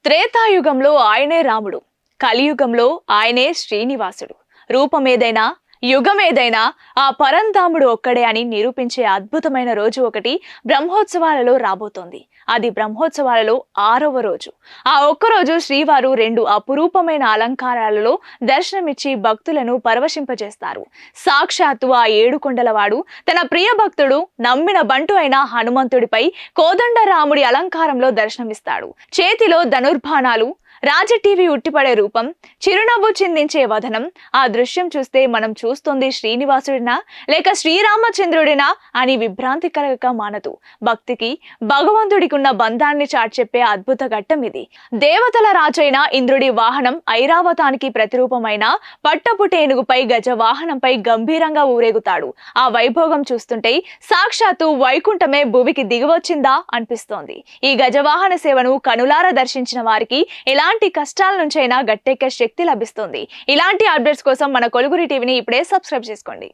త్రేతాయుగంలో ఆయనే రాముడు, కలియుగంలో ఆయనే శ్రీనివాసుడు. రూపమేదైనా యుగమేదైనా ఆ పరంధాముడు ఒక్కడే అని నిరూపించే అద్భుతమైన రోజు ఒకటి బ్రహ్మోత్సవాలలో రాబోతోంది. అది బ్రహ్మోత్సవాలలో 6వ రోజు. ఆ ఒక్కరోజు శ్రీవారు 2 అపురూపమైన అలంకారాలలో దర్శనమిచ్చి భక్తులను పరవశింపజేస్తారు. సాక్షాత్తు ఆ ఏడుకొండలవాడు తన ప్రియ భక్తుడు నమ్మిన బంటు అయిన హనుమంతుడిపై కోదండరాముడి అలంకారంలో దర్శనమిస్తాడు. చేతిలో ధనుర్బాణాలు, రాజటీవీ ఉట్టిపడే రూపం, చిరునవ్వు చిందించే వదనం. ఆ దృశ్యం చూస్తే మనం చూస్తుంది శ్రీనివాసుడినా లేక శ్రీరామచంద్రుడినా అని విభ్రాంతి కలగక మానదు. భక్తికి భగవంతుడికి ఉన్న బంధాన్ని చాటి అద్భుత ఘట్టం ఇది. దేవతల రాజైన ఇంద్రుడి వాహనం ఐరావతానికి ప్రతిరూపమైన పట్టపుటేనుగుపై గజ వాహనంపై గంభీరంగా ఊరేగుతాడు. ఆ వైభోగం చూస్తుంటే సాక్షాత్తు వైకుంఠమే భూమికి దిగివచ్చిందా అనిపిస్తోంది. ఈ గజవాహన సేవను కనులారా దర్శించిన వారికి ఎలాంటి కష్టాల నుంచైనా గట్టెక్కే శక్తి లభిస్తుంది. ఇలాంటి అప్డేట్స్ కోసం మన కొలుగురి టీవీని ఇప్పుడే సబ్స్క్రైబ్ చేసుకోండి.